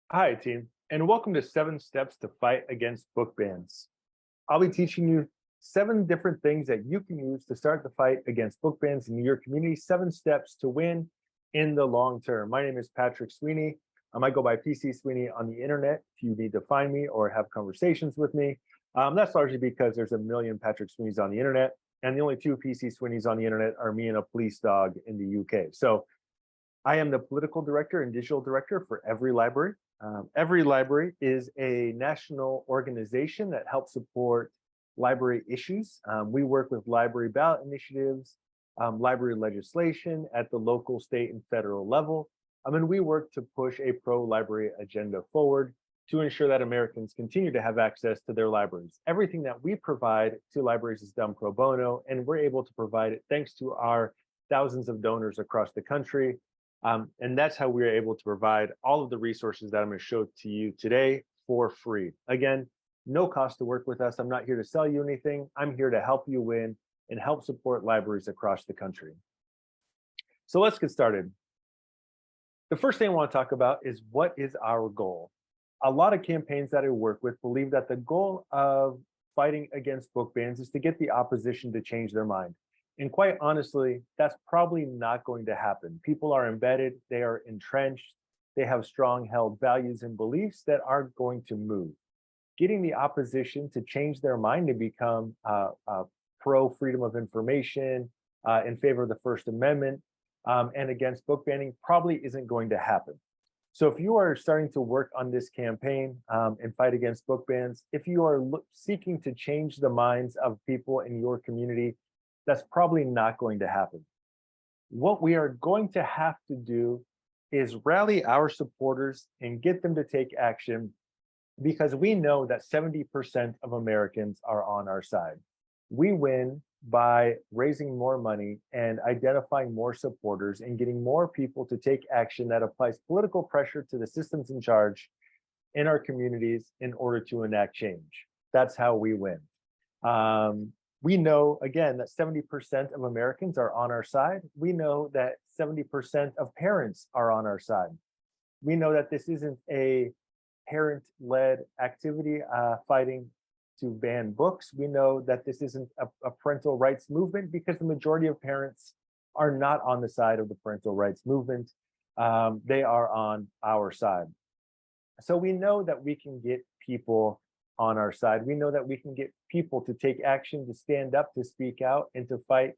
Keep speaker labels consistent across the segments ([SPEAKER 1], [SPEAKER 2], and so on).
[SPEAKER 1] Hi, team, and welcome to 7 Steps to Fight Against Book Bans. I'll be teaching you 7 different things that you can use to start the fight against book bans in your community. 7 steps to win in the long term. My name is Patrick Sweeney. I might go by PC Sweeney on the internet if you need to find me or have conversations with me. That's largely because there's a million Patrick Sweeneys on the internet, and the only 2 PC Sweeneys on the internet are me and a police dog in the UK. So I am the political director and digital director for EveryLibrary. EveryLibrary is a national organization that helps support library issues. We work with library ballot initiatives, library legislation at the local, state, and federal level. And we work to push a pro-library agenda forward to ensure that Americans continue to have access to their libraries. Everything that we provide to libraries is done pro bono, and we're able to provide it thanks to our thousands of donors across the country. And that's how we're able to provide all of the resources that I'm going to show to you today for free. Again, no cost to work with us. I'm not here to sell you anything. I'm here to help you win and help support libraries across the country. So let's get started. The first thing I want to talk about is what is our goal? A lot of campaigns that I work with believe that the goal of fighting against book bans is to get the opposition to change their mind. And quite honestly, that's probably not going to happen. People are embedded, they are entrenched, they have strong held values and beliefs that aren't going to move. Getting the opposition to change their mind to become pro freedom of information, in favor of the First Amendment, and against book banning probably isn't going to happen. So if you are starting to work on this campaign and fight against book bans, if you are seeking to change the minds of people in your community, that's probably not going to happen. What we are going to have to do is rally our supporters and get them to take action, because we know that 70% of Americans are on our side. We win by raising more money and identifying more supporters and getting more people to take action that applies political pressure to the systems in charge in our communities in order to enact change. That's how we win. We know, again, that 70% of Americans are on our side. We know that 70% of parents are on our side. We know that this isn't a parent-led activity fighting to ban books. We know that this isn't a parental rights movement because the majority of parents are not on the side of the parental rights movement. They are on our side. So we know that we can get people on our side. We know that we can get people to take action, to stand up, to speak out, and to fight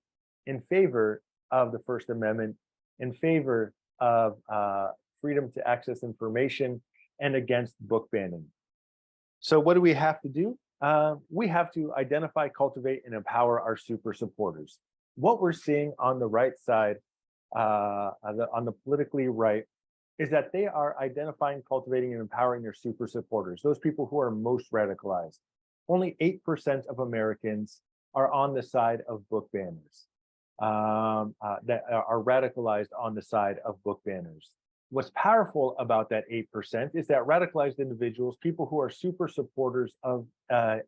[SPEAKER 1] in favor of the First Amendment, in favor of freedom to access information, and against book banning. So what do we have to do? We have to identify, cultivate, and empower our super supporters. What we're seeing on the right side, on the politically right, is that they are identifying, cultivating, and empowering their super supporters, those people who are most radicalized. Only 8% of Americans are on the side of book banners, that are radicalized on the side of book banners. What's powerful about that 8% is that radicalized individuals, people who are super supporters of a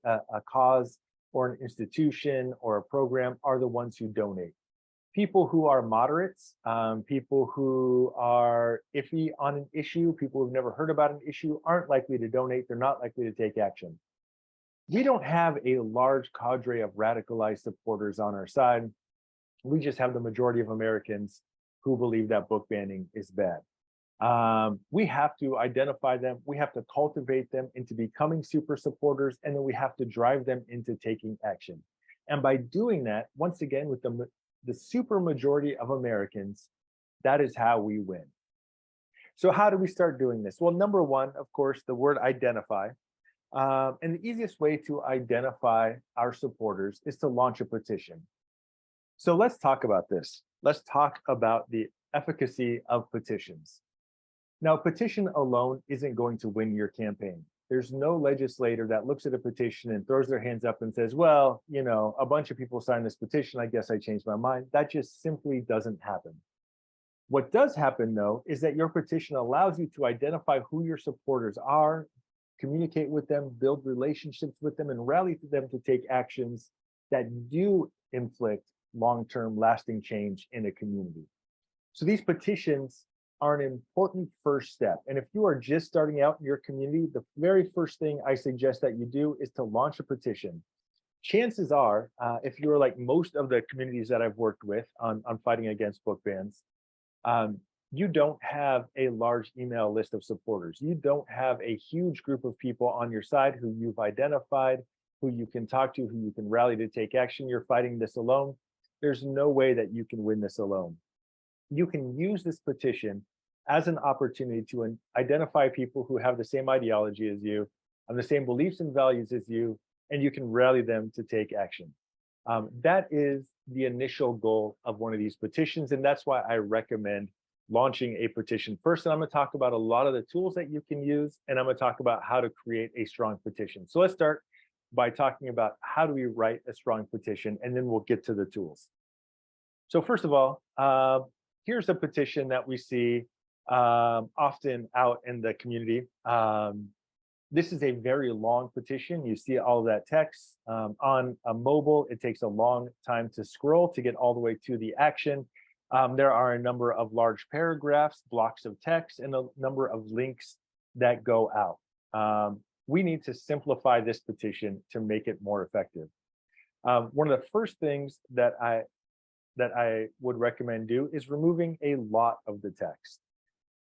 [SPEAKER 1] cause or an institution or a program, are the ones who donate. People who are moderates, people who are iffy on an issue, people who've never heard about an issue aren't likely to donate. They're not likely to take action. We don't have a large cadre of radicalized supporters on our side. We just have the majority of Americans who believe that book banning is bad. We have to identify them. We have to cultivate them into becoming super supporters, and then we have to drive them into taking action. And by doing that, once again, with the super majority of Americans, that is how we win. So how do we start doing this? Well, number one, of course, the word identify. And the easiest way to identify our supporters is to launch a petition. So let's talk about this. Let's talk about the efficacy of petitions. Now, a petition alone isn't going to win your campaign. There's no legislator that looks at a petition and throws their hands up and says, well, you know, a bunch of people signed this petition, I guess I changed my mind. That just simply doesn't happen. What does happen, though, is that your petition allows you to identify who your supporters are, communicate with them, build relationships with them, and rally to them to take actions that do inflict long-term lasting change in a community. So these petitions are an important first step. And if you are just starting out in your community, the very first thing I suggest that you do is to launch a petition. Chances are, if you're like most of the communities that I've worked with on fighting against book bans, um, you don't have a large email list of supporters. You don't have a huge group of people on your side who you've identified, who you can talk to, who you can rally to take action. You're fighting this alone. There's no way that you can win this alone. You can use this petition as an opportunity to identify people who have the same ideology as you, have the same beliefs and values as you, and you can rally them to take action. That is the initial goal of one of these petitions, and that's why I recommend launching a petition first. And I'm going to talk about a lot of the tools that you can use, and I'm going to talk about how to create a strong petition. So let's start by talking about how do we write a strong petition, and then we'll get to the tools. So first of all, here's a petition that we see often out in the community. This is a very long petition. You see all of that text on a mobile. It takes a long time to scroll to get all the way to the action. There are a number of large paragraphs, blocks of text, and a number of links that go out. We need to simplify this petition to make it more effective. One of the first things that I would recommend do is removing a lot of the text.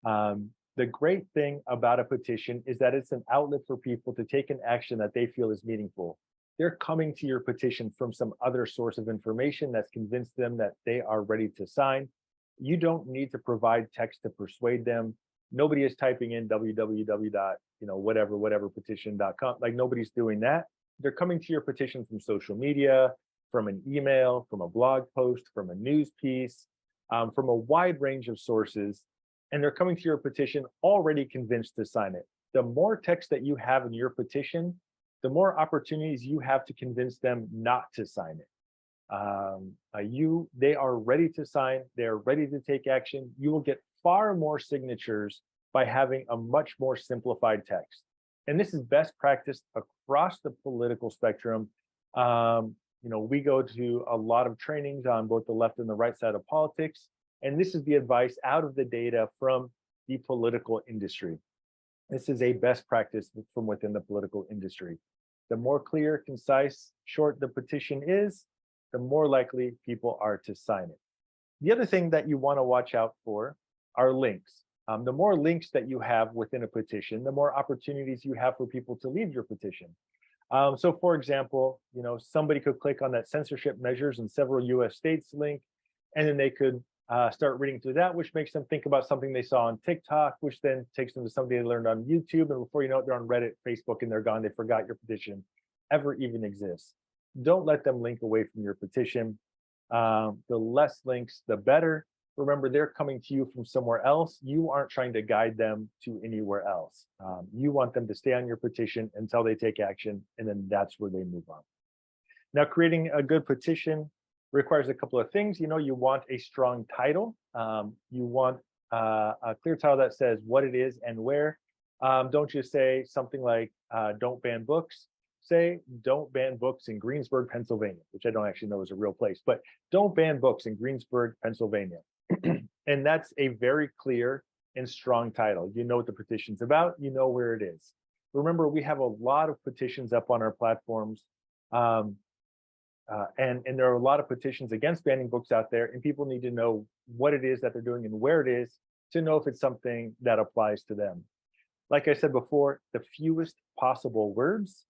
[SPEAKER 1] The great thing about a petition is that it's an outlet for people to take an action that they feel is meaningful. They're coming to your petition from some other source of information that's convinced them that they are ready to sign. You don't need to provide text to persuade them. Nobody is typing in whatever petition.com. Like, nobody's doing that. They're coming to your petition from social media, from an email, from a blog post, from a news piece, from a wide range of sources. And they're coming to your petition already convinced to sign it. The more text that you have in your petition, the more opportunities you have to convince them not to sign it. They are ready to sign. They are ready to take action. You will get far more signatures by having a much more simplified text. And this is best practice across the political spectrum. We go to a lot of trainings on both the left and the right side of politics. And this is the advice out of the data from the political industry. This is a best practice from within the political industry. The more clear, concise, short the petition is, the more likely people are to sign it. The other thing that you want to watch out for are links. The more links that you have within a petition, the more opportunities you have for people to leave your petition. So for example, somebody could click on that censorship measures in several US states link, and then they could start reading through that, which makes them think about something they saw on TikTok, which then takes them to something they learned on YouTube. And before you know it, they're on Reddit, Facebook, and they're gone. They forgot your petition ever even exists. Don't let them link away from your petition. The less links, the better. Remember, they're coming to you from somewhere else. You aren't trying to guide them to anywhere else. You want them to stay on your petition until they take action, and then that's where they move on. Now, creating a good petition requires a couple of things. You want a strong title. You want a clear title that says what it is and where. Don't just say something like, don't ban books. Say, don't ban books in Greensburg, Pennsylvania, which I don't actually know is a real place, but don't ban books in Greensburg, Pennsylvania. And that's a very clear and strong title. You know what the petition's about. You know where it is. Remember, we have a lot of petitions up on our platforms. And there are a lot of petitions against banning books out there, and people need to know what it is that they're doing and where it is to know if it's something that applies to them. Like I said before, the fewest possible words,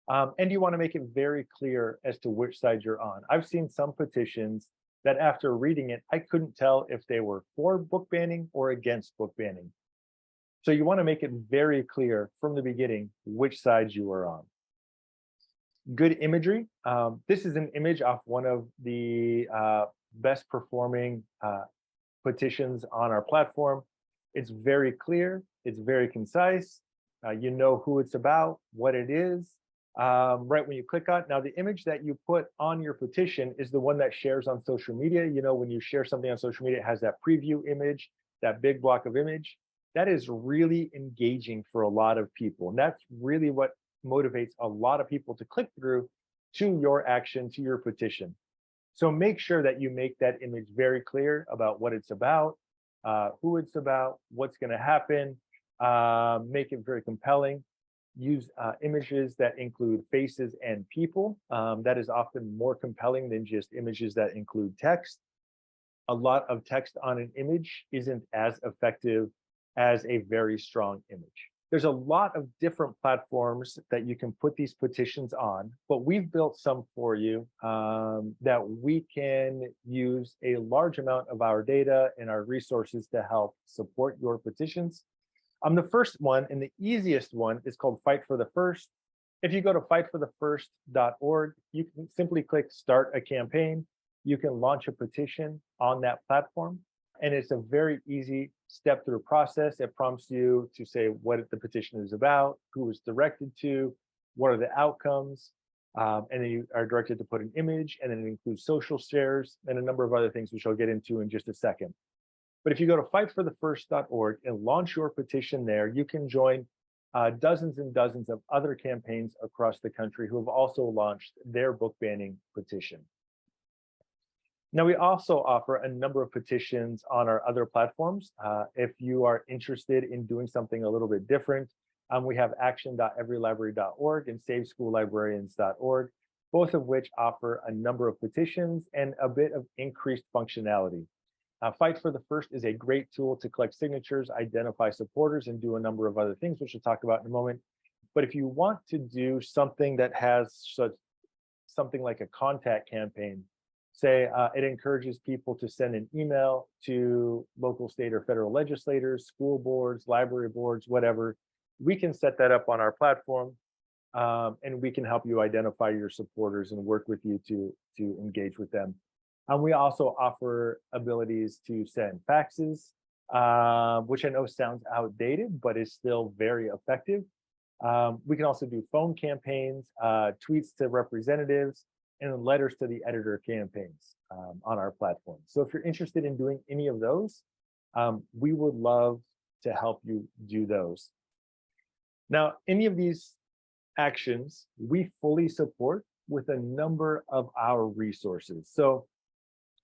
[SPEAKER 1] and you want to make it very clear as to which side you're on. I've seen some petitions that after reading it, I couldn't tell if they were for book banning or against book banning. So you want to make it very clear from the beginning which side you are on. Good imagery. This is an image off one of the best performing petitions on our platform. It's very clear. It's very concise. You know who it's about, what it is, right when you click on it. Now, the image that you put on your petition is the one that shares on social media. When you share something on social media, it has that preview image, that big block of image. That is really engaging for a lot of people. And that's really what motivates a lot of people to click through to your action, to your petition. So make sure that you make that image very clear about what it's about. who it's about, what's going to happen, make it very compelling. Use images that include faces and people. That is often more compelling than just images that include text. A lot of text on an image isn't as effective as a very strong image. There's a lot of different platforms that you can put these petitions on, but we've built some for you that we can use a large amount of our data and our resources to help support your petitions. The first one and the easiest one is called Fight for the First. If you go to fightforthefirst.org, you can simply click Start a Campaign. You can launch a petition on that platform. And it's a very easy step-through process. It prompts you to say what the petition is about, who it's directed to, what are the outcomes, and then you are directed to put an image, and then it includes social shares and a number of other things, which I'll get into in just a second. But if you go to fightforthefirst.org and launch your petition there, you can join dozens and dozens of other campaigns across the country who have also launched their book banning petition. Now, we also offer a number of petitions on our other platforms. If you are interested in doing something a little bit different, we have action.everylibrary.org and saveschoollibrarians.org, both of which offer a number of petitions and a bit of increased functionality. Fight for the First is a great tool to collect signatures, identify supporters, and do a number of other things, which we'll talk about in a moment. But if you want to do something that has something like a contact campaign, say it encourages people to send an email to local, state, or federal legislators, school boards, library boards, whatever, we can set that up on our platform, and we can help you identify your supporters and work with you to engage with them. We also offer abilities to send faxes, which I know sounds outdated, but is still very effective. We can also do phone campaigns, tweets to representatives, and letters to the editor campaigns on our platform. So if you're interested in doing any of those, we would love to help you do those. Now, any of these actions, we fully support with a number of our resources. So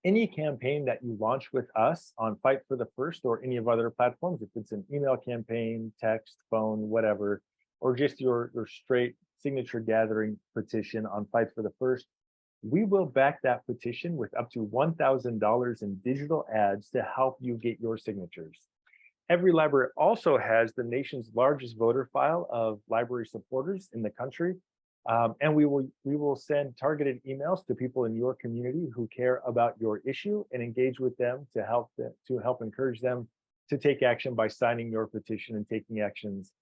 [SPEAKER 1] any campaign that you launch with us on Fight for the First or any of other platforms, if it's an email campaign, text, phone, whatever, or just your straight signature gathering petition on Fight for the First, we will back that petition with up to $1,000 in digital ads to help you get your signatures. EveryLibrary also has the nation's largest voter file of library supporters in the country. And we will send targeted emails to people in your community who care about your issue and engage with them to help encourage them to take action by signing your petition and taking actions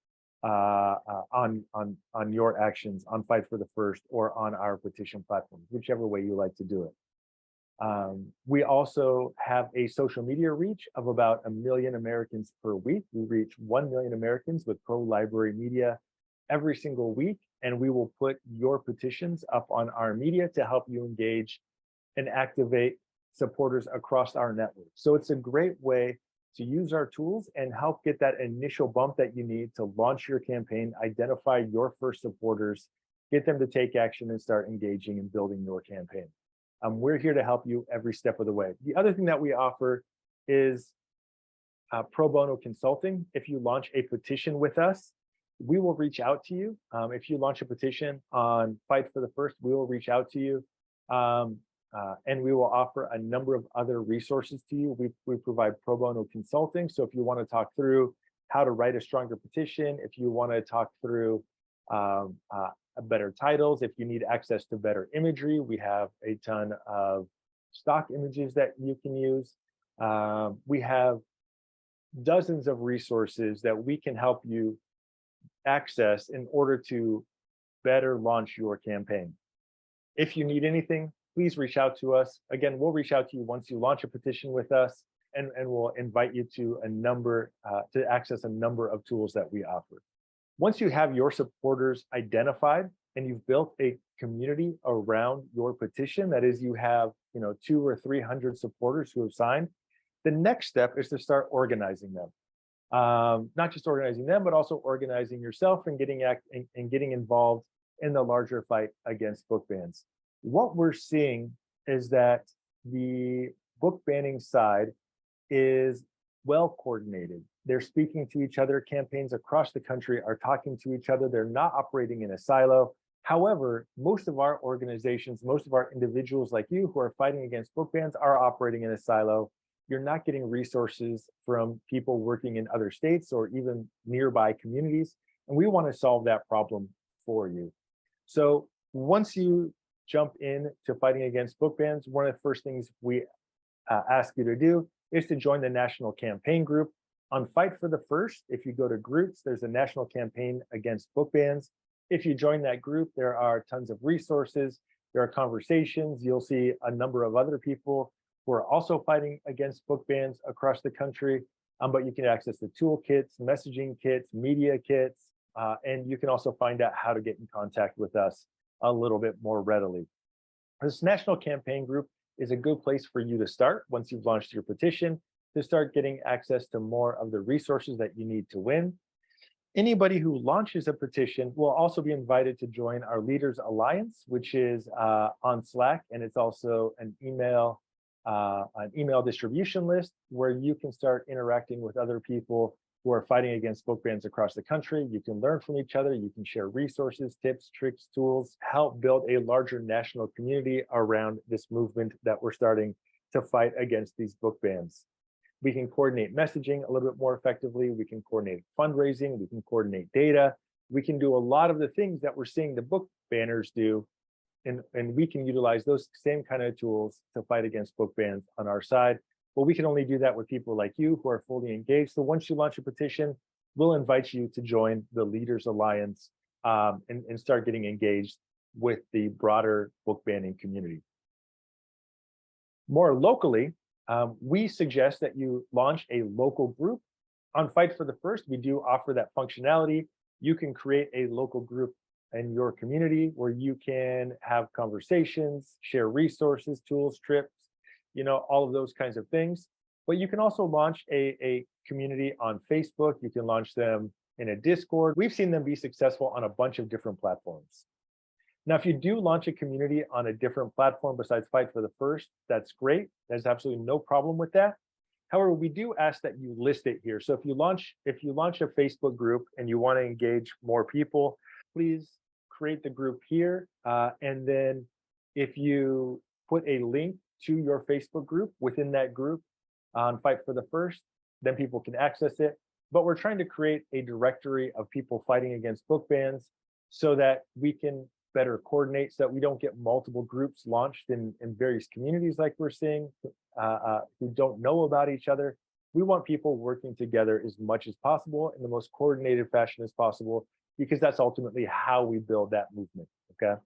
[SPEAKER 1] on your actions on Fight for the First or on our petition platform, whichever way you like to do it. We also have a social media reach of about 1 million Americans per week. We reach 1 million Americans with pro-library media every single week, and we will put your petitions up on our media to help you engage and activate supporters across our network. So it's a great way to use our tools and help get that initial bump that you need to launch your campaign, identify your first supporters, get them to take action and start engaging and building your campaign. We're here to help you every step of the way. The other thing that we offer is pro bono consulting. If you launch a petition with us, we will reach out to you. If you launch a petition on Fight for the First, we will reach out to you. And we will offer a number of other resources to you. We provide pro bono consulting. So if you want to talk through how to write a stronger petition, if you want to talk through better titles, if you need access to better imagery, we have a ton of stock images that you can use. We have dozens of resources that we can help you access in order to better launch your campaign. If you need anything, please reach out to us. Again, we'll reach out to you once you launch a petition with us, and we'll invite you to to access a number of tools that we offer. Once you have your supporters identified and you've built a community around your petition, that is, you have 200 or 300 supporters who have signed, the next step is to start organizing them. Not just organizing them, but also organizing yourself and getting involved in the larger fight against book bans. What we're seeing is that the book banning side is well coordinated. They're speaking to each other. Campaigns across the country are talking to each other. They're not operating in a silo. However, most of our organizations, most of our individuals like you who are fighting against book bans are operating in a silo. You're not getting resources from people working in other states or even nearby communities. And we want to solve that problem for you. So once you jump in to fighting against book bans, one of the first things we ask you to do is to join the national campaign group. On Fight for the First, if you go to groups, there's a national campaign against book bans. If you join that group, there are tons of resources, there are conversations. You'll see a number of other people who are also fighting against book bans across the country, but you can access the toolkits, messaging kits, media kits, and you can also find out how to get in contact with us a little bit more readily. This national campaign group is a good place for you to start once you've launched your petition, to start getting access to more of the resources that you need to win. Anybody who launches a petition will also be invited to join our Leaders Alliance, which is on Slack, and it's also an email distribution list where you can start interacting with other people who are fighting against book bans across the country. You can learn from each other. You can share resources, tips, tricks, tools, help build a larger national community around this movement that we're starting to fight against these book bans. We can coordinate messaging a little bit more effectively. We can coordinate fundraising. We can coordinate data. We can do a lot of the things that we're seeing the book banners do. And we can utilize those same kind of tools to fight against book bans on our side. But we can only do that with people like you who are fully engaged. So once you launch a petition, we'll invite you to join the Leaders Alliance and start getting engaged with the broader book banning community. More locally, we suggest that you launch a local group. On Fight for the First, we do offer that functionality. You can create a local group in your community where you can have conversations, share resources, tools, trips, all of those kinds of things. But you can also launch a community on Facebook. You can launch them in a Discord. We've seen them be successful on a bunch of different platforms. Now, if you do launch a community on a different platform besides Fight for the First, that's great. There's absolutely no problem with that. However, we do ask that you list it here. So if you launch a Facebook group and you want to engage more people, please create the group here. And then if you put a link to your Facebook group within that group on Fight for the First, then people can access it. But we're trying to create a directory of people fighting against book bans so that we can better coordinate, so that we don't get multiple groups launched in various communities like we're seeing who don't know about each other. We want people working together as much as possible in the most coordinated fashion as possible, because that's ultimately how we build that movement, okay?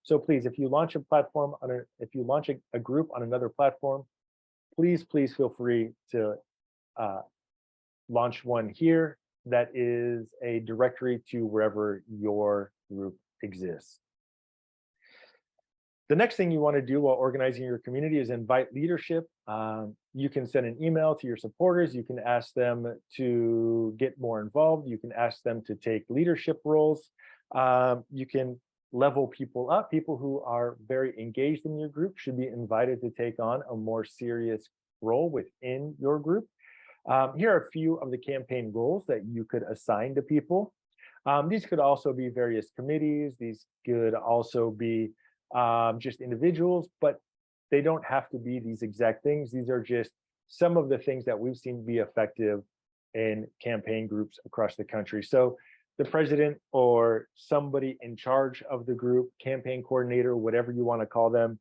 [SPEAKER 1] So please, if you launch a platform, if you launch a group on another platform, please feel free to launch one here that is a directory to wherever your group exists. The next thing you want to do while organizing your community is invite leadership. You can send an email to your supporters. You can ask them to get more involved. You can ask them to take leadership roles. You can level people up. People who are very engaged in your group should be invited to take on a more serious role within your group. Here are a few of the campaign goals that you could assign to people. These could also be various committees. These could also be just individuals, but they don't have to be these exact things. These are just some of the things that we've seen be effective in campaign groups across the country. So the president or somebody in charge of the group, campaign coordinator, whatever you want to call them,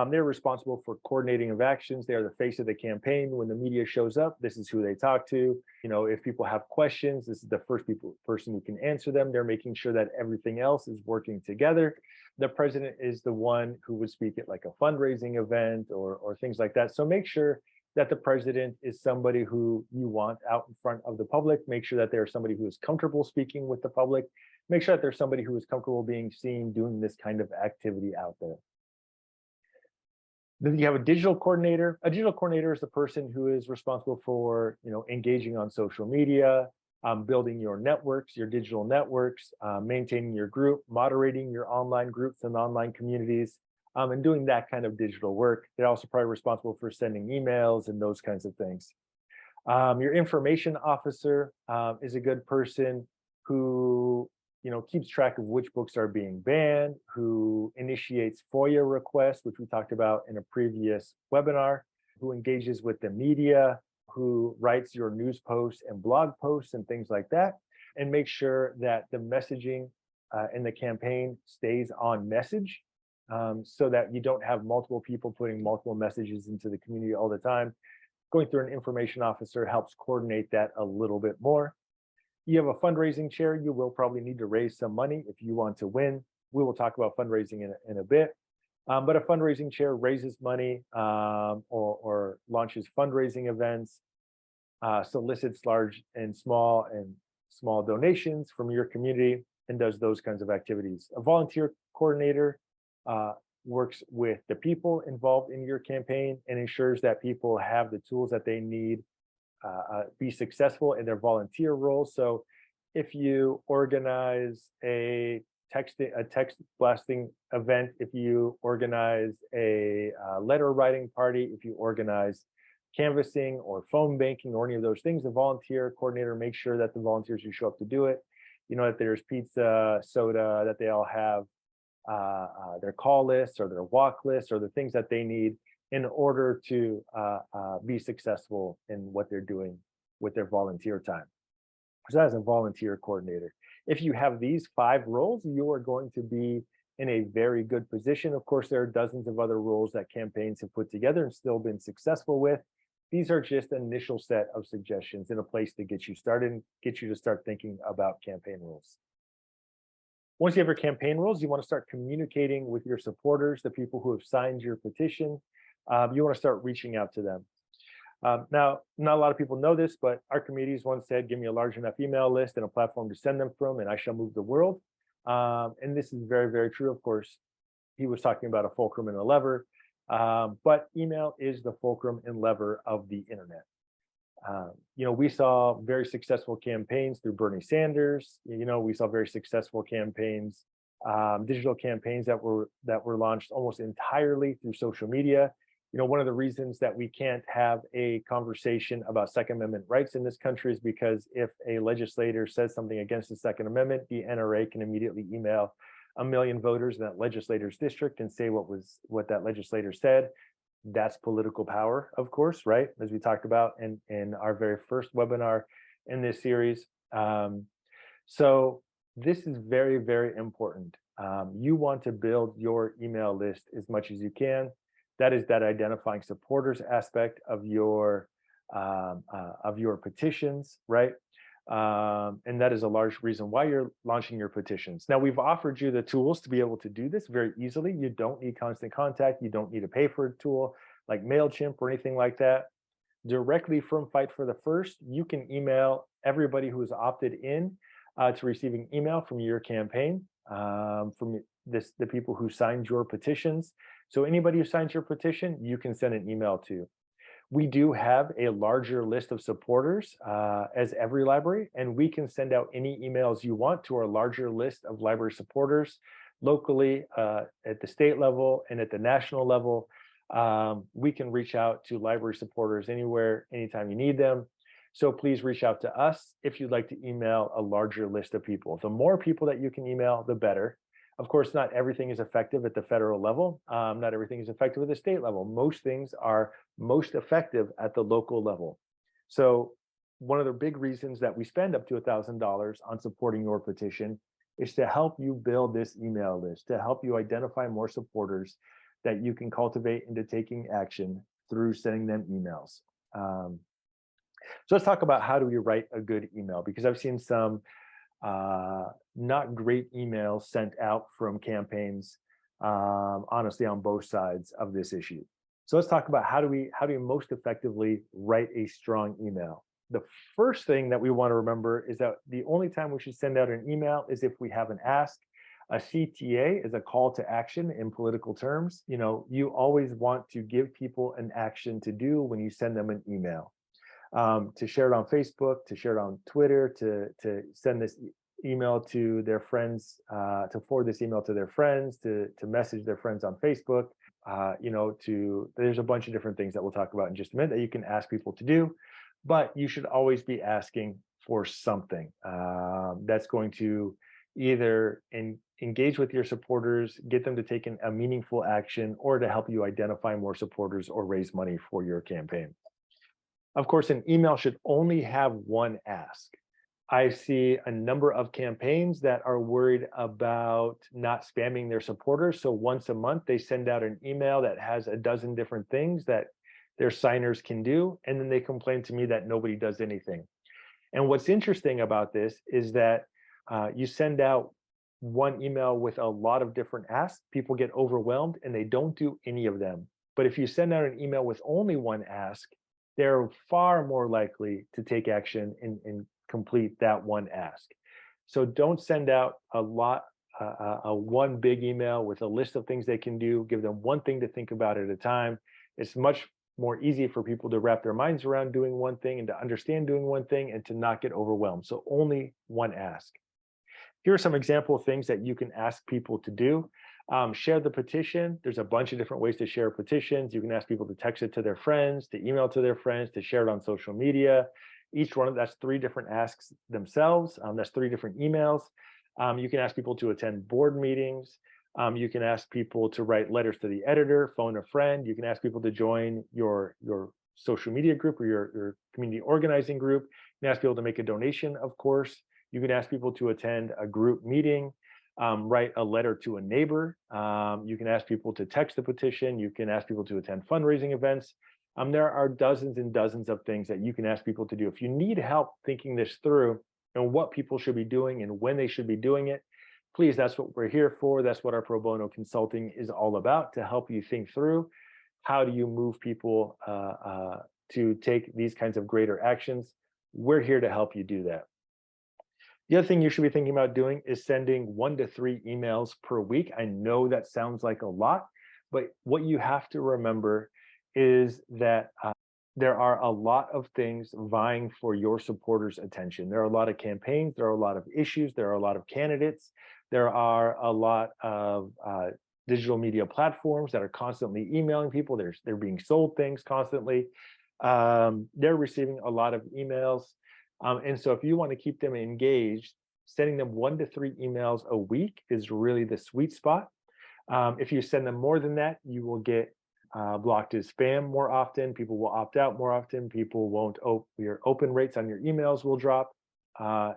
[SPEAKER 1] they're responsible for coordinating of actions. They're the face of the campaign. When the media shows up, this is who they talk to. If people have questions, this is the first person who can answer them. They're making sure that everything else is working together. The president is the one who would speak at like a fundraising event or things like that. So make sure that the president is somebody who you want out in front of the public. Make sure that there's somebody who is comfortable speaking with the public. Make sure that there's somebody who is comfortable being seen doing this kind of activity out there. Then you have a digital coordinator. A digital coordinator is the person who is responsible for, engaging on social media, building your networks, your digital networks, maintaining your group, moderating your online groups and online communities, and doing that kind of digital work. They're also probably responsible for sending emails and those kinds of things. Your information officer is a good person who keeps track of which books are being banned, who initiates FOIA requests, which we talked about in a previous webinar, who engages with the media, who writes your news posts and blog posts and things like that, and make sure that the messaging in the campaign stays on message, so that you don't have multiple people putting multiple messages into the community all the time. Going through an information officer helps coordinate that a little bit more. You have a fundraising chair. You will probably need to raise some money if you want to win. We will talk about fundraising in a bit. But a fundraising chair raises money, or launches fundraising events, solicits large and small donations from your community, and does those kinds of activities. A volunteer coordinator works with the people involved in your campaign and ensures that people have the tools that they need be successful in their volunteer roles. So if you organize a text blasting event, if you organize a letter writing party, if you organize canvassing or phone banking or any of those things, the volunteer coordinator makes sure that the volunteers who show up to do it, that there's pizza, soda, that they all have their call lists or their walk lists or the things that they need in order to be successful in what they're doing with their volunteer time. So as a volunteer coordinator, if you have these 5 roles, you are going to be in a very good position. Of course, there are dozens of other roles that campaigns have put together and still been successful with. These are just an initial set of suggestions in a place to get you started and get you to start thinking about campaign rules. Once you have your campaign rules, you want to start communicating with your supporters, the people who have signed your petition. You want to start reaching out to them. Now, not a lot of people know this, but Archimedes once said, give me a large enough email list and a platform to send them from, and I shall move the world. And this is very, very true. Of course, he was talking about a fulcrum and a lever, but email is the fulcrum and lever of the internet. We saw very successful campaigns through Bernie Sanders. We saw very successful campaigns, digital campaigns that were launched almost entirely through social media. One of the reasons that we can't have a conversation about Second Amendment rights in this country is because if a legislator says something against the Second Amendment, the NRA can immediately email 1 million voters in that legislator's district and say what that legislator said. That's political power, of course, right? As we talked about in our very first webinar in this series. So this is very, very important. You want to build your email list as much as you can. That is that identifying supporters aspect of your petitions, right? And that is a large reason why you're launching your petitions. Now, we've offered you the tools to be able to do this very easily. You don't need constant contact. You don't need to pay for a tool like MailChimp or anything like that. Directly from Fight for the First, you can email everybody who has opted in to receiving email from your campaign, from the people who signed your petitions. So anybody who signs your petition, you can send an email to. We do have a larger list of supporters as EveryLibrary, and we can send out any emails you want to our larger list of library supporters locally, at the state level and at the national level. We can reach out to library supporters anywhere, anytime you need them. So please reach out to us if you'd like to email a larger list of people. The more people that you can email, the better. Of course, not everything is effective at the federal level. Not everything is effective at the state level. Most things are most effective at the local level. So one of the big reasons that we spend up to $1,000 on supporting your petition is to help you build this email list, to help you identify more supporters that you can cultivate into taking action through sending them emails. So let's talk about how do we write a good email, because I've seen some not great emails sent out from campaigns, honestly, on both sides of this issue. So let's talk about how do we most effectively write a strong email. The first thing that we want to remember is that the only time we should send out an email is if we have an ask. A CTA is a call to action in political terms. You always want to give people an action to do when you send them an email. To share it on Facebook, to share it on Twitter, to send this email to their friends, to forward this email to their friends, to message their friends on Facebook, there's a bunch of different things that we'll talk about in just a minute that you can ask people to do. but you should always be asking for something that's going to either engage with your supporters, get them to take a meaningful action, or to help you identify more supporters or raise money for your campaign. Of course, an email should only have one ask. I see a number of campaigns that are worried about not spamming their supporters. So once a month, they send out an email that has a dozen different things that their signers can do. And then they complain to me that nobody does anything. And what's interesting about this is that you send out one email with a lot of different asks, people get overwhelmed and they don't do any of them. But if you send out an email with only one ask, they're far more likely to take action and complete that one ask. So don't send out a one big email with a list of things they can do. Give them one thing to think about at a time. It's much more easy for people to wrap their minds around doing one thing and to understand doing one thing and to not get overwhelmed. So only one ask. Here are some example of things that you can ask people to do. Share the petition. There's a bunch of different ways to share petitions. You can ask people to text it to their friends, to email to their friends, to share it on social media. Each one of that's 3 different asks themselves. That's 3 different emails. You can ask people to attend board meetings. You can ask people to write letters to the editor, phone a friend. You can ask people to join your social media group or your community organizing group. You can ask people to make a donation, of course. You can ask people to attend a group meeting, write a letter to a neighbor. You can ask people to text the petition. You can ask people to attend fundraising events. There are dozens and dozens of things that you can ask people to do. If you need help thinking this through and what people should be doing and when they should be doing it, please, that's what we're here for. That's what our pro bono consulting is all about, to help you think through how do you move people to take these kinds of greater actions. We're here to help you do that. The other thing you should be thinking about doing is sending 1 to 3 emails per week. I know that sounds like a lot, but what you have to remember is that there are a lot of things vying for your supporters' attention. There are a lot of campaigns, there are a lot of issues, there are a lot of candidates, there are a lot of digital media platforms that are constantly emailing people. They're being sold things constantly. They're receiving a lot of emails. And so if you want to keep them engaged, sending them 1 to 3 emails a week is really the sweet spot. If you send them more than that, you will get blocked as spam more often. People will opt out more often. People won't, your open rates on your emails will drop.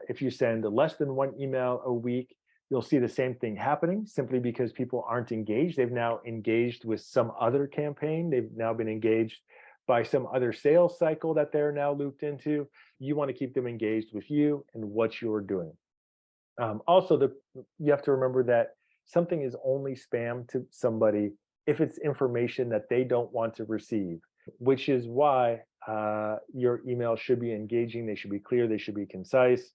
[SPEAKER 1] If you send less than 1 email a week, you'll see the same thing happening, simply because people aren't engaged. They've now engaged with some other campaign. They've now been engaged by some other sales cycle that they're now looped into. You want to keep them engaged with you and what you're doing. Also, you have to remember that something is only spam to somebody if it's information that they don't want to receive, which is why your email should be engaging. They should be clear. They should be concise.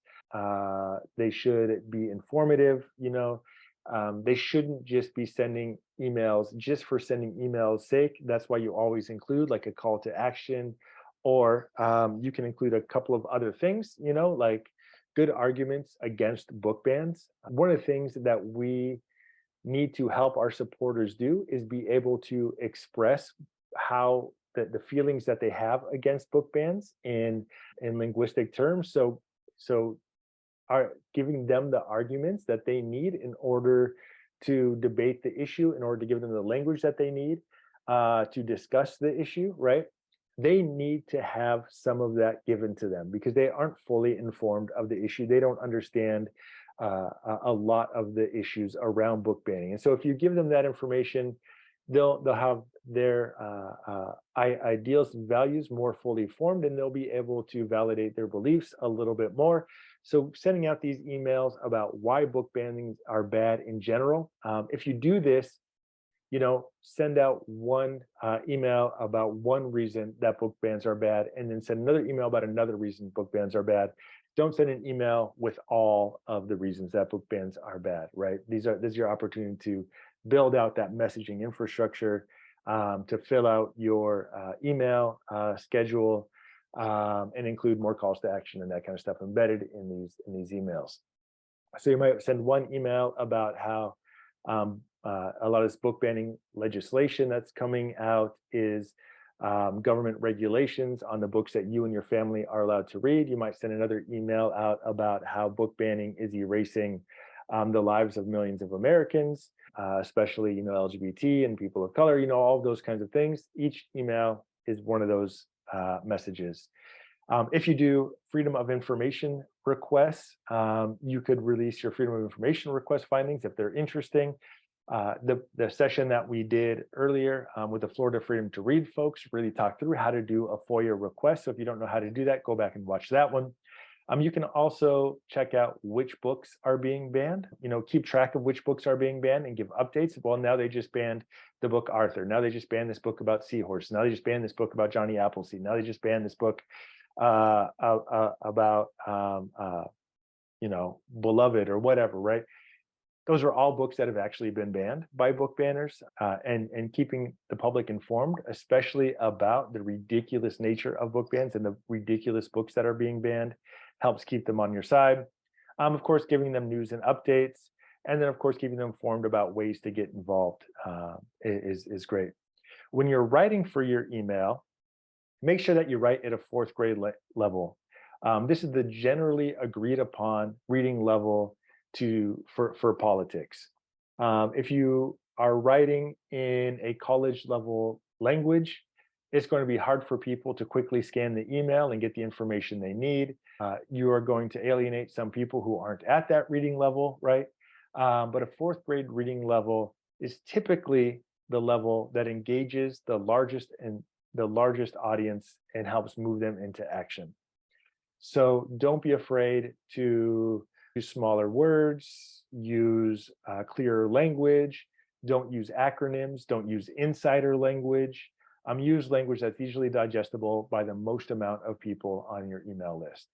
[SPEAKER 1] They should be informative. They shouldn't just be sending emails just for sending emails' sake. That's why you always include like a call to action, or you can include a couple of other things, like good arguments against book bans. One of the things that we need to help our supporters do is be able to express how the feelings that they have against book bans in linguistic terms. So are giving them the arguments that they need in order to debate the issue, in order to give them the language that they need to discuss the issue, right? They need to have some of that given to them because they aren't fully informed of the issue. They don't understand a lot of the issues around book banning. And so if you give them that information, they'll have their ideals and values more fully formed, and they'll be able to validate their beliefs a little bit more. So sending out these emails about why book bannings are bad in general, if you do this, send out one email about one reason that book bans are bad, and then send another email about another reason book bans are bad. Don't send an email with all of the reasons that book bans are bad, right? This is your opportunity to build out that messaging infrastructure, to fill out your email schedule, and include more calls to action and that kind of stuff embedded in these emails. So you might send one email about how a lot of this book banning legislation that's coming out is government regulations on the books that you and your family are allowed to read. You might send another email out about how book banning is erasing the lives of millions of Americans, especially, LGBT and people of color, all of those kinds of things. Each email is one of those messages. If you do freedom of information requests, you could release your freedom of information request findings if they're interesting. The session that we did earlier with the Florida Freedom to Read folks really talked through how to do a FOIA request. So if you don't know how to do that, go back and watch that one. You can also check out which books are being banned, keep track of which books are being banned and give updates. Well, now they just banned the book Arthur. Now they just banned this book about Seahorse. Now they just banned this book about Johnny Appleseed. Now they just banned this book about, Beloved or whatever, right? Those are all books that have actually been banned by book banners, and keeping the public informed, especially about the ridiculous nature of book bans and the ridiculous books that are being banned, helps keep them on your side. Of course, giving them news and updates, and then of course, keeping them informed about ways to get involved is great. When you're writing for your email, make sure that you write at a 4th grade level. This is the generally agreed upon reading level for politics. If you are writing in a college level language, it's going to be hard for people to quickly scan the email and get the information they need. You are going to alienate some people who aren't at that reading level, right? But a 4th grade reading level is typically the level that engages the largest audience and helps move them into action. So don't be afraid to use smaller words, use clearer language, don't use acronyms, don't use insider language. Use language that's easily digestible by the most amount of people on your email list.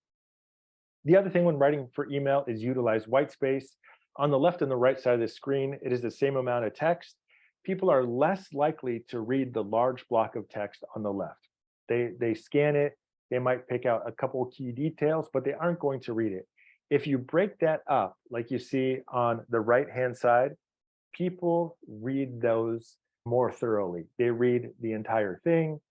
[SPEAKER 1] The other thing when writing for email is utilize white space. On the left and the right side of the screen, it is the same amount of text. People are less likely to read the large block of text on the left. They scan it, they might pick out a couple of key details, but they aren't going to read it. If you break that up, like you see on the right-hand side, people read those more thoroughly. They read the entire thing.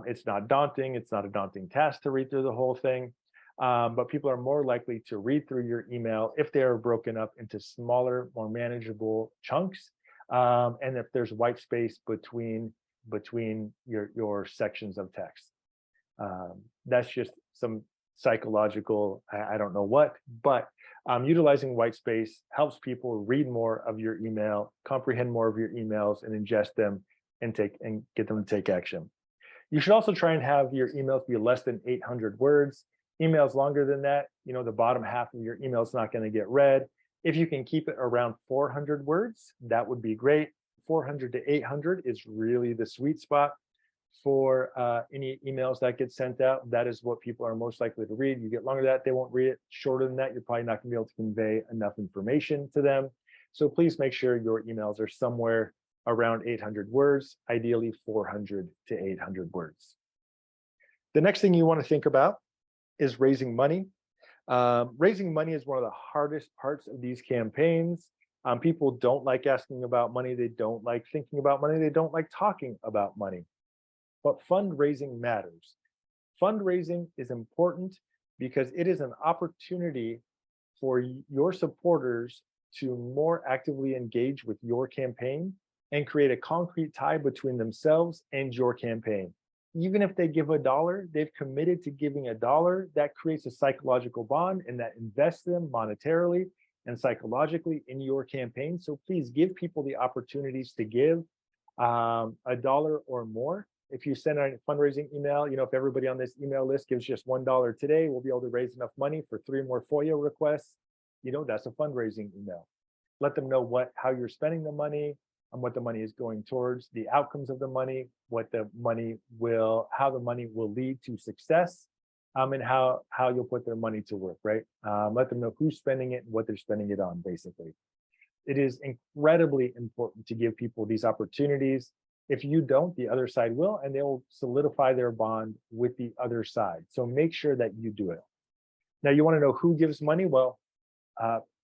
[SPEAKER 1] It's not daunting. It's not a daunting task to read through the whole thing. But people are more likely to read through your email if they are broken up into smaller, more manageable chunks. And if there's white space between your sections of text. That's just some psychological, I don't know what, but utilizing white space helps people read more of your email, comprehend more of your emails, and ingest them and get them to take action. You should also try and have your emails be less than 800 words. Emails longer than that, the bottom half of your email is not going to get read. If you can keep it around 400 words, that would be great. 400 to 800 is really the sweet spot for any emails that get sent out. That is what people are most likely to read. You get longer than that, they won't read it. Shorter than that, you're probably not going to be able to convey enough information to them. So please make sure your emails are somewhere around 800 words, ideally 400 to 800 words. The next thing you want to think about is raising money. Raising money is one of the hardest parts of these campaigns. People don't like asking about money. They don't like thinking about money. They don't like talking about money. But fundraising matters. Fundraising is important because it is an opportunity for your supporters to more actively engage with your campaign and create a concrete tie between themselves and your campaign. Even if they give $1, they've committed to giving $1. That creates a psychological bond and that invests them monetarily and psychologically in your campaign. So please give people the opportunities to give $1 or more. If you send a fundraising email, if everybody on this email list gives just $1 today, we'll be able to raise enough money for 3 more FOIA requests. That's a fundraising email. Let them know how you're spending the money and what the money is going towards, the outcomes of the money, how the money will lead to success, and how you'll put their money to work, right? Let them know who's spending it and what they're spending it on, basically. It is incredibly important to give people these opportunities. If you don't, the other side will, and they'll solidify their bond with the other side. So make sure that you do it. Now, you want to know who gives money? Well,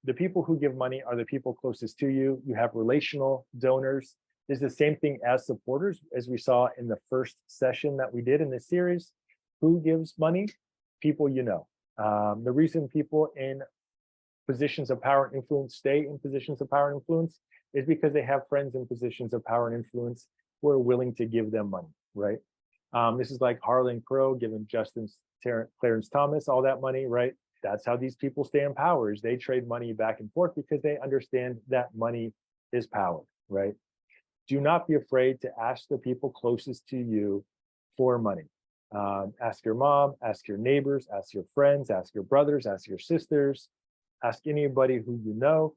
[SPEAKER 1] the people who give money are the people closest to you. You have relational donors. is the same thing as supporters, as we saw in the first session that we did in this series. Who gives money? People you know. The reason people in positions of power and influence stay in positions of power and influence is because they have friends in positions of power and influence who are willing to give them money, right? This is like Harlan Crow giving Clarence Thomas all that money, right? That's how these people stay in power, is they trade money back and forth because they understand that money is power, right? Do not be afraid to ask the people closest to you for money. Ask your mom, ask your neighbors, ask your friends, ask your brothers, ask your sisters, ask anybody who you know.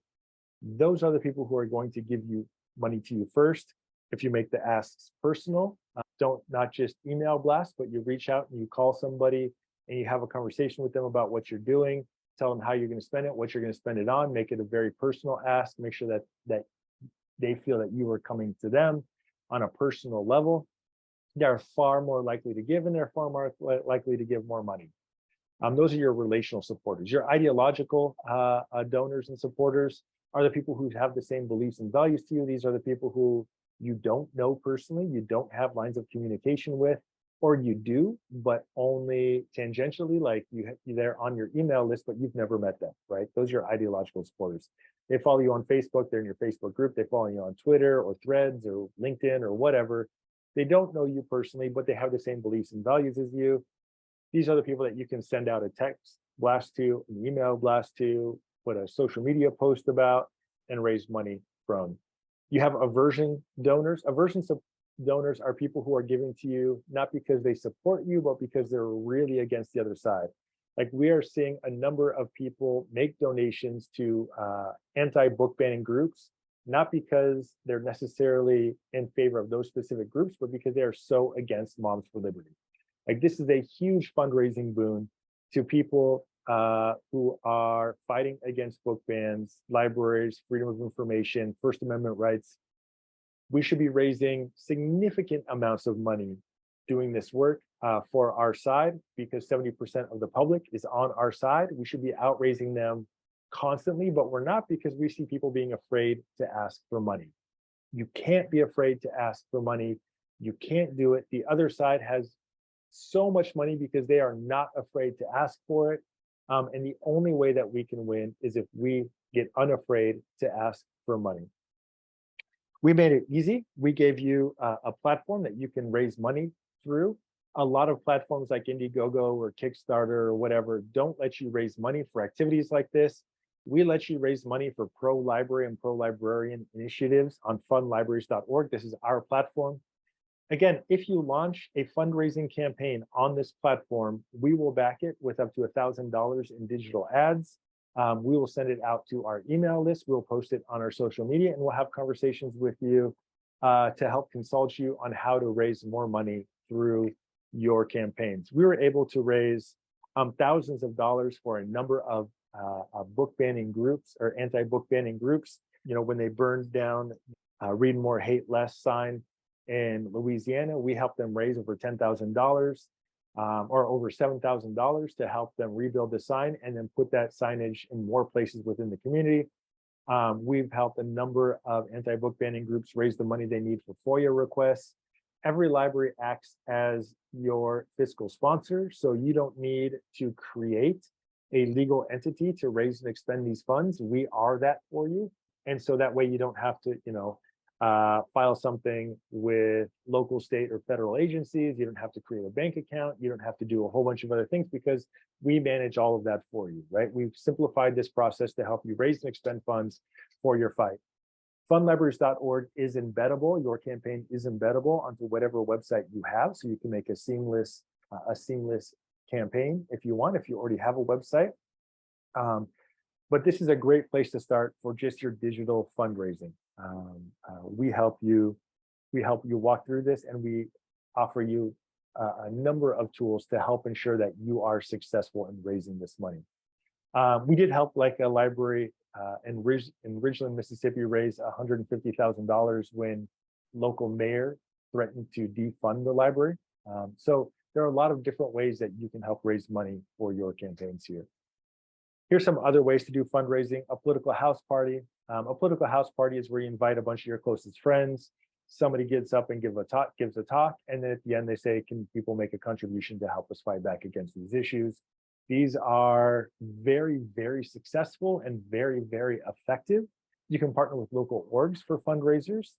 [SPEAKER 1] Those are the people who are going to give you money to you first. If you make the asks personal, don't not just email blast, but you reach out and you call somebody and you have a conversation with them about what you're doing, tell them how you're going to spend it, what you're going to spend it on, make it a very personal ask, make sure that they feel that you are coming to them on a personal level. They're far more likely to give, and they're far more likely to give more money. Those are your relational supporters. Your ideological donors and supporters are the people who have the same beliefs and values to you. These are the people who you don't know personally, you don't have lines of communication with, or you do, but only tangentially, like they're on your email list, but you've never met them, right? Those are your ideological supporters. They follow you on Facebook, they're in your Facebook group, they follow you on Twitter or Threads or LinkedIn or whatever. They don't know you personally, but they have the same beliefs and values as you. These are the people that you can send out a text blast to, an email blast to, put a social media post about, and raise money from. You have aversion donors. Aversion donors are people who are giving to you not because they support you, but because they're really against the other side. Like, we are seeing a number of people make donations to anti-book banning groups, not because they're necessarily in favor of those specific groups, but because they are so against Moms for Liberty. Like, this is a huge fundraising boon to people who are fighting against book bans, libraries, freedom of information, First Amendment rights. We should be raising significant amounts of money doing this work for our side, because 70% of the public is on our side. We should be outraising them constantly, but we're not, because we see people being afraid to ask for money. You can't be afraid to ask for money. You can't do it. The other side has so much money because they are not afraid to ask for it. And the only way that we can win is if we get unafraid to ask for money. We made it easy. We gave you a platform that you can raise money through. A lot of platforms like Indiegogo or Kickstarter or whatever don't let you raise money for activities like this. We let you raise money for pro-library and pro-librarian initiatives on fundlibraries.org. This is our platform. Again, if you launch a fundraising campaign on this platform, we will back it with up to $1,000 in digital ads. We will send it out to our email list. We'll post it on our social media, and we'll have conversations with you to help consult you on how to raise more money through your campaigns. We were able to raise thousands of dollars for a number of book banning groups or anti-book banning groups. You know, when they burned down Read More, Hate Less sign in Louisiana, we helped them raise over $10,000 or over $7,000 to help them rebuild the sign and then put that signage in more places within the community. We've helped a number of anti-book banning groups raise the money they need for FOIA requests. EveryLibrary acts as your fiscal sponsor, so you don't need to create a legal entity to raise and expend these funds. We are that for you. And so that way you don't have to, file something with local, state, or federal agencies. You don't have to create a bank account. You don't have to do a whole bunch of other things, because we manage all of that for you, right? We've simplified this process to help you raise and expend funds for your fight. Fundlibraries.org is embeddable. Your campaign is embeddable onto whatever website you have, so you can make a seamless campaign if you want, if you already have a website. But this is a great place to start for just your digital fundraising. We help you walk through this, and we offer you a number of tools to help ensure that you are successful in raising this money. We did help, like, a library in Ridgeland, Mississippi, raise $150,000 when local mayor threatened to defund the library. So there are a lot of different ways that you can help raise money for your campaigns here. Here's some other ways to do fundraising. A political house party. A political house party is where you invite a bunch of your closest friends. somebody gets up and gives a talk, and then at the end they say, can people make a contribution to help us fight back against these issues? These are very, very successful and very, very effective. You can partner with local orgs for fundraisers,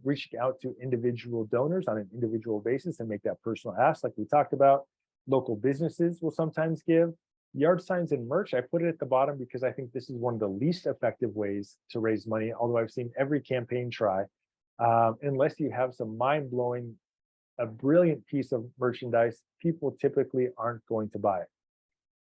[SPEAKER 1] reaching out to individual donors on an individual basis and make that personal ask like we talked about. Local businesses will sometimes give. Yard signs and merch, I put it at the bottom because I think this is one of the least effective ways to raise money, although I've seen every campaign try. Unless you have some mind-blowing, a brilliant piece of merchandise, people typically aren't going to buy it.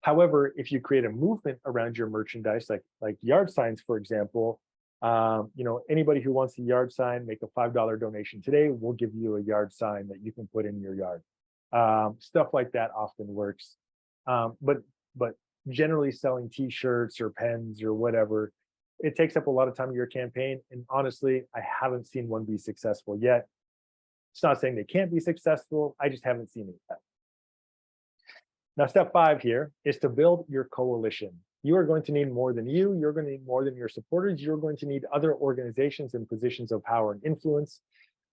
[SPEAKER 1] However, if you create a movement around your merchandise, like yard signs, for example, anybody who wants a yard sign, make a $5 donation today, we'll give you a yard sign that you can put in your yard. Stuff like that often works. But generally selling t-shirts or pens or whatever, it takes up a lot of time of your campaign. And honestly, I haven't seen one be successful yet. It's not saying they can't be successful. I just haven't seen it yet. Now, step 5 here is to build your coalition. You are going to need more than you. You're going to need more than your supporters. You're going to need other organizations and positions of power and influence.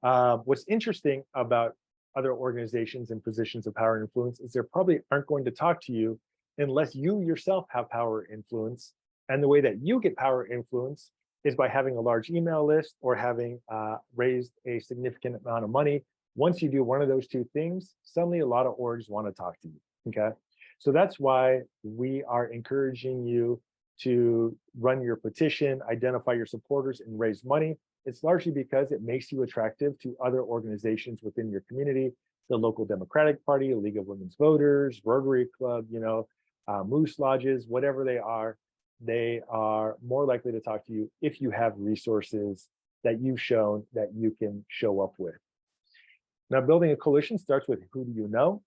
[SPEAKER 1] What's interesting about other organizations and positions of power and influence is they probably aren't going to talk to you unless you yourself have power and influence. And the way that you get power and influence is by having a large email list or having raised a significant amount of money. Once you do one of those 2 things, suddenly a lot of orgs want to talk to you. Okay, so that's why we are encouraging you to run your petition, identify your supporters, and raise money. It's largely because it makes you attractive to other organizations within your community, the local Democratic Party, League of Women's Voters, Rotary Club, Moose Lodges, whatever they are more likely to talk to you if you have resources that you've shown that you can show up with. Now, building a coalition starts with who do you know?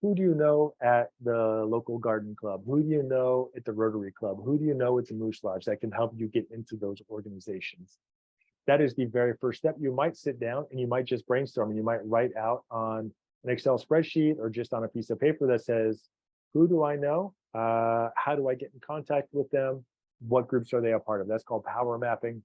[SPEAKER 1] Who do you know at the local garden club? Who do you know at the Rotary Club? Who do you know at the Moose Lodge that can help you get into those organizations? That is the very first step. You might sit down and you might just brainstorm and you might write out on an Excel spreadsheet or just on a piece of paper that says, who do I know? How do I get in contact with them? What groups are they a part of? That's called power mapping.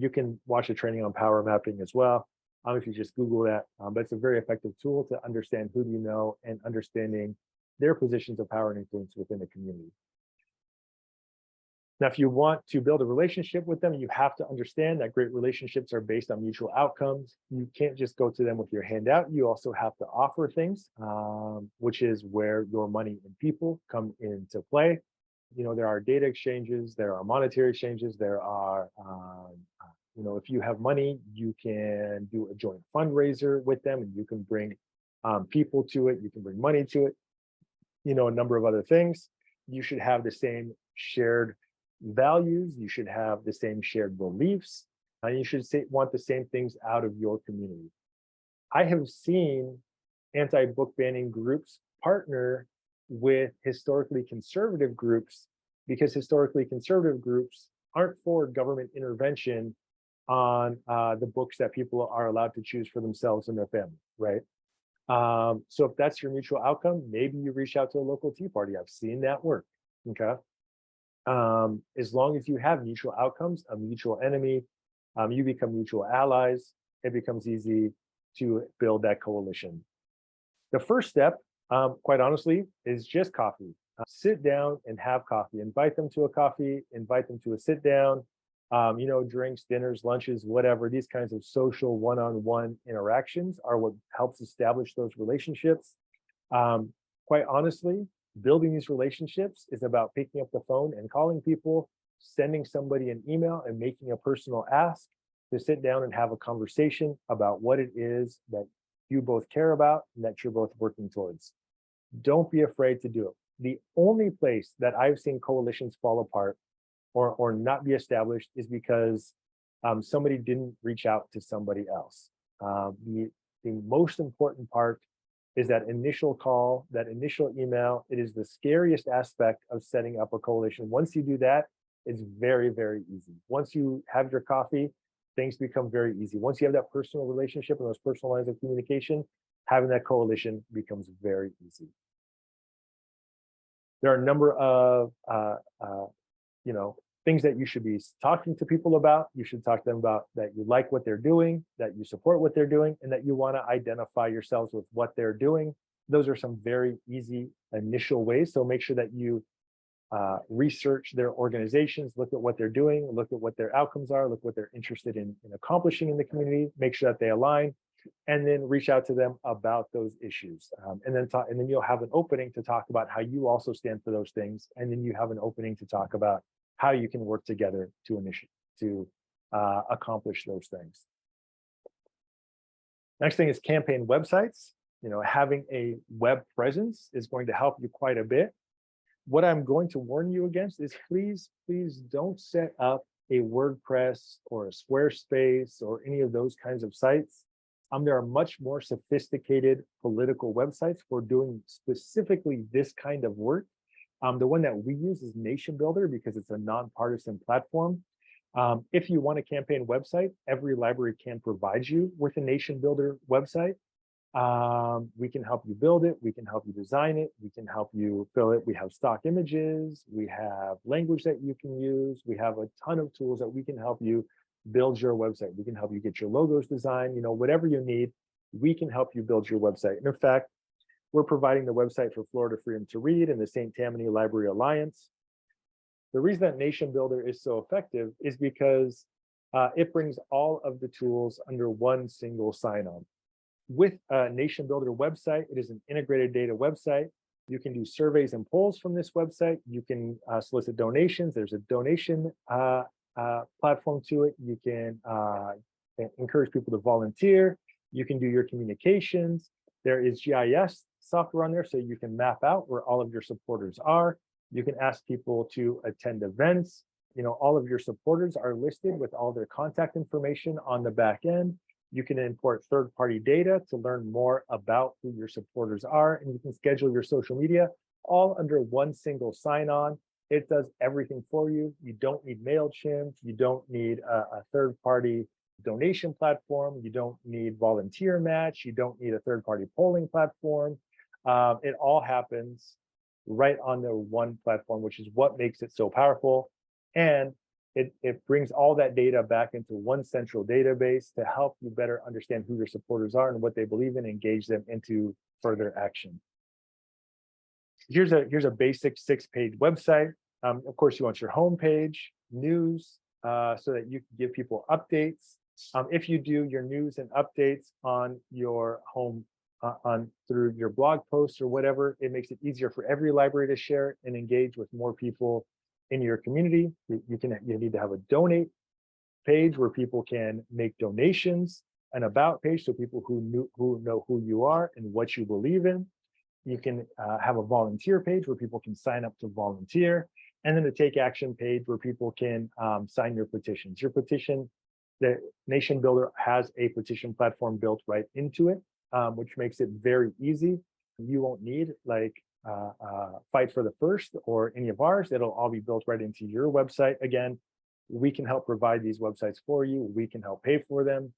[SPEAKER 1] You can watch a training on power mapping as well. If you just Google that, but it's a very effective tool to understand who do you know and understanding their positions of power and influence within the community. Now, if you want to build a relationship with them, you have to understand that great relationships are based on mutual outcomes. You can't just go to them with your hand out. You also have to offer things, which is where your money and people come into play. There are data exchanges, there are monetary exchanges, there are if you have money, you can do a joint fundraiser with them and you can bring people to it, you can bring money to it, a number of other things. You should have the same shared values, you should have the same shared beliefs, and you should want the same things out of your community. I have seen anti-book banning groups partner with historically conservative groups because historically conservative groups aren't for government intervention on the books that people are allowed to choose for themselves and their family, right? So if that's your mutual outcome, maybe you reach out to a local Tea Party. I've seen that work, okay? As long as you have mutual outcomes, a mutual enemy, you become mutual allies, it becomes easy to build that coalition. The first step, quite honestly, is just coffee. Sit down and have coffee. Invite them to a coffee, invite them to a sit down, drinks, dinners, lunches, whatever. These kinds of social one-on-one interactions are what helps establish those relationships. Quite honestly, building these relationships is about picking up the phone and calling people, sending somebody an email and making a personal ask to sit down and have a conversation about what it is that you both care about and that you're both working towards. Don't be afraid to do it. The only place that I've seen coalitions fall apart or not be established is because somebody didn't reach out to somebody else. The most important part is that initial call, that initial email. It is the scariest aspect of setting up a coalition. Once you do that, it's very, very easy. Once you have your coffee, things become very easy. Once you have that personal relationship and those personal lines of communication, having that coalition becomes very easy. There are a number of things that you should be talking to people about. You should talk to them about that you like what they're doing, that you support what they're doing, and that you want to identify yourselves with what they're doing. Those are some very easy initial ways. So make sure that you research their organizations, look at what they're doing, look at what their outcomes are, look what they're interested in accomplishing in the community, make sure that they align, and then reach out to them about those issues. And then you'll have an opening to talk about how you also stand for those things. And then you have an opening to talk about how you can work together to accomplish those things. Next thing is campaign websites. Having a web presence is going to help you quite a bit. What I'm going to warn you against is please don't set up a WordPress or a Squarespace or any of those kinds of sites. There are much more sophisticated political websites for doing specifically this kind of work. The one that we use is Nation Builder because it's a nonpartisan platform. If you want a campaign website, EveryLibrary can provide you with a Nation Builder website. We can help you build it. We can help you design it. We can help you fill it. We have stock images. We have language that you can use. We have a ton of tools that we can help you build your website. We can help you get your logos designed, whatever you need, we can help you build your website. And in fact, we're providing the website for Florida Freedom to Read and the St. Tammany Library Alliance. The reason that Nation Builder is so effective is because it brings all of the tools under one single sign-on. With a Nation Builder website, it is an integrated data website. You can do surveys and polls from this website. You can solicit donations. There's a donation platform to it. You can encourage people to volunteer. You can do your communications. There is GIS software on there, so you can map out where all of your supporters are. You can ask people to attend events. All of your supporters are listed with all their contact information on the back end. You can import third-party data to learn more about who your supporters are, and you can schedule your social media all under one single sign-on. It does everything for you. You don't need MailChimp. You don't need a third-party donation platform. You don't need Volunteer Match. You don't need a third-party polling platform. It all happens right on the one platform, which is what makes it so powerful. And it brings all that data back into one central database to help you better understand who your supporters are and what they believe in, engage them into further action. Here's a basic 6-page website. Of course, you want your homepage, news, so that you can give people updates. If you do your news and updates on your home through your blog posts or whatever, it makes it easier for every library to share and engage with more people in your community. You need to have a donate page where people can make donations, an about page so people who know who you are and what you believe in. You can have a volunteer page where people can sign up to volunteer, and then a take action page where people can sign your petitions. Your petition, the Nation Builder has a petition platform built right into it, which makes it very easy. You won't need Fight for the First or any of ours. It'll all be built right into your website. Again, we can help provide these websites for you. We can help pay for them.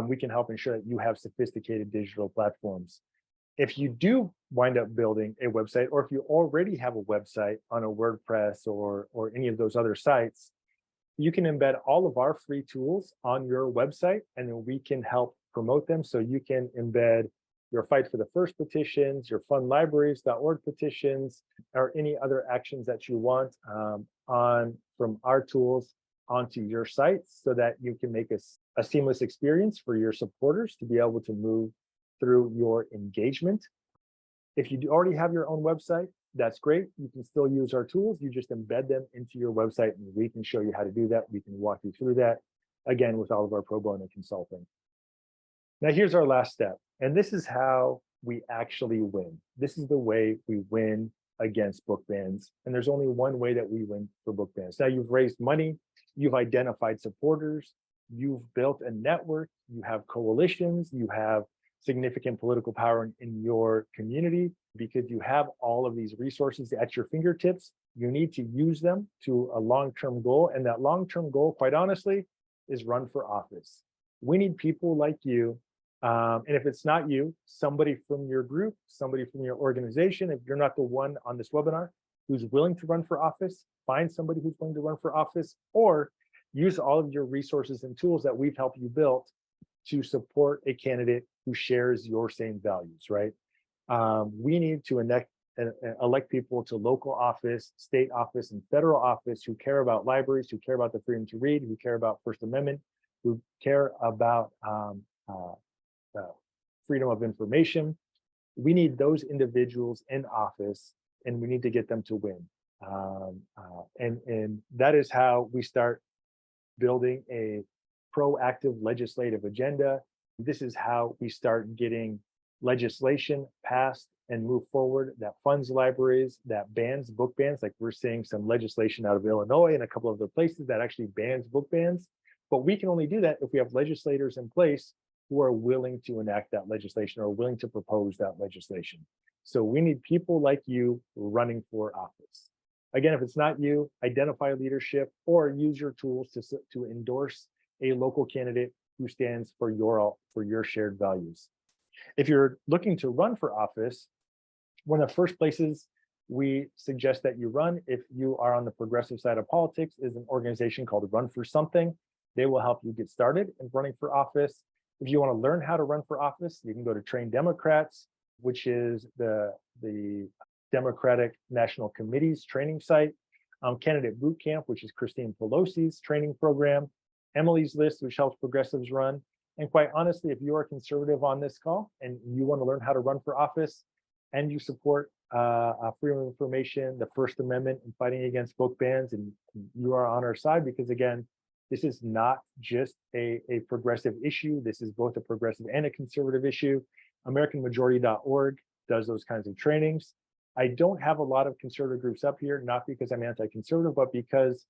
[SPEAKER 1] We can help ensure that you have sophisticated digital platforms. If you do wind up building a website, or if you already have a website on a WordPress or any of those other sites, you can embed all of our free tools on your website, and then we can help promote them. So you can embed your Fight for the First petitions, your fundlibraries.org petitions, or any other actions that you want from our tools onto your sites, so that you can make a seamless experience for your supporters to be able to move through your engagement. If you already have your own website, that's great. You can still use our tools. You just embed them into your website, and we can show you how to do that. We can walk you through that, again, with all of our pro bono consulting. Now, here's our last step, and this is how we actually win. This is the way we win against book bans, and there's only one way that we win for book bans. Now, you've raised money, you've identified supporters, you've built a network, you have coalitions, you have significant political power in your community. Because you have all of these resources at your fingertips, you need to use them to a long-term goal. And that long-term goal, quite honestly, is run for office. We need people like you. And if it's not you, somebody from your group, somebody from your organization, if you're not the one on this webinar who's willing to run for office, find somebody who's going to run for office, or use all of your resources and tools that we've helped you build to support a candidate who shares your same values, right? We need to elect people to local office, state office, and federal office who care about libraries, who care about the freedom to read, who care about First Amendment, who care about freedom of information. We need those individuals in office, and we need to get them to win. And that is how we start building a proactive legislative agenda. This is how we start getting legislation passed and move forward that funds libraries, that bans book bans. Like we're seeing some legislation out of Illinois and a couple of other places that actually bans book bans. But we can only do that if we have legislators in place who are willing to enact that legislation or willing to propose that legislation. So we need people like you running for office. Again, if it's not you, identify leadership or use your tools to endorse a local candidate who stands for your shared values. If you're looking to run for office, one of the first places we suggest that you run, if you are on the progressive side of politics, is an organization called Run for Something. They will help you get started in running for office. If you want to learn how to run for office, you can go to Train Democrats, which is the Democratic National Committee's training site, Candidate Boot Camp, which is Christine Pelosi's training program, Emily's List, which helps progressives run. And quite honestly, if you are conservative on this call and you want to learn how to run for office and you support freedom of information, the First Amendment, and fighting against book bans, and you are on our side, because again, this is not just a progressive issue. This is both a progressive and a conservative issue. AmericanMajority.org does those kinds of trainings. I don't have a lot of conservative groups up here, not because I'm anti-conservative, but because,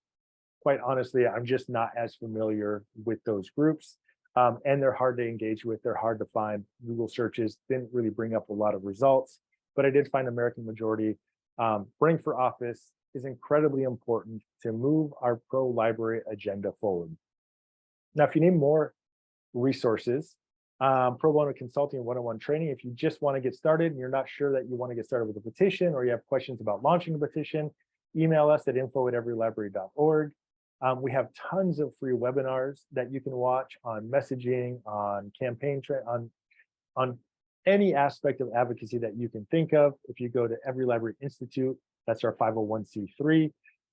[SPEAKER 1] quite honestly, I'm just not as familiar with those groups. And they're hard to engage with. They're hard to find. Google searches didn't really bring up a lot of results, but I did find American Majority. Running for office is incredibly important to move our pro-library agenda forward. Now, if you need more resources, pro bono consulting and one-on-one training, if you just want to get started and you're not sure that you want to get started with a petition, or you have questions about launching a petition, email us at info@everylibrary.org. We have tons of free webinars that you can watch on messaging, on campaign, on any aspect of advocacy that you can think of. If you go to EveryLibrary Institute, that's our 501c3,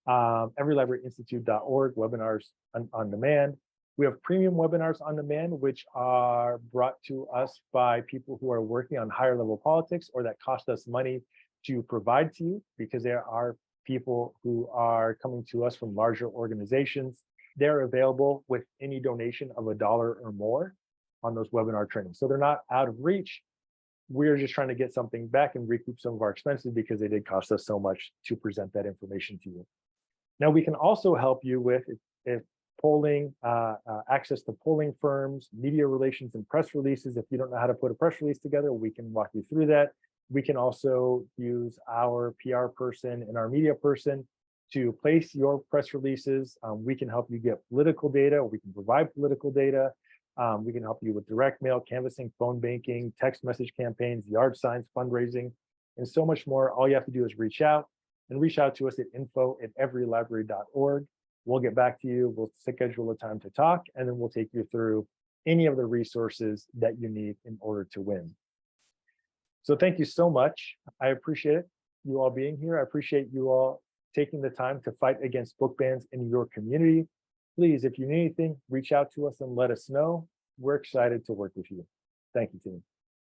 [SPEAKER 1] everylibraryinstitute.org, webinars on demand. We have premium webinars on demand, which are brought to us by people who are working on higher level politics, or that cost us money to provide to you, because there are people who are coming to us from larger organizations. They're available with any donation of $1 or more on those webinar trainings. So they're not out of reach. We're just trying to get something back and recoup some of our expenses, because they did cost us so much to present that information to you. Now, we can also help you with if polling, access to polling firms, media relations, and press releases. If you don't know how to put a press release together, we can walk you through that. We can also use our PR person and our media person to place your press releases. We can help you get political data. We can provide political data. We can help you with direct mail, canvassing, phone banking, text message campaigns, yard signs, fundraising, and so much more. All you have to do is reach out to us at info@everylibrary.org. We'll get back to you. We'll schedule a time to talk, and then we'll take you through any of the resources that you need in order to win. So thank you so much. I appreciate you all being here. I appreciate you all taking the time to fight against book bans in your community. Please, if you need anything, reach out to us and let us know. We're excited to work with you. Thank you, team.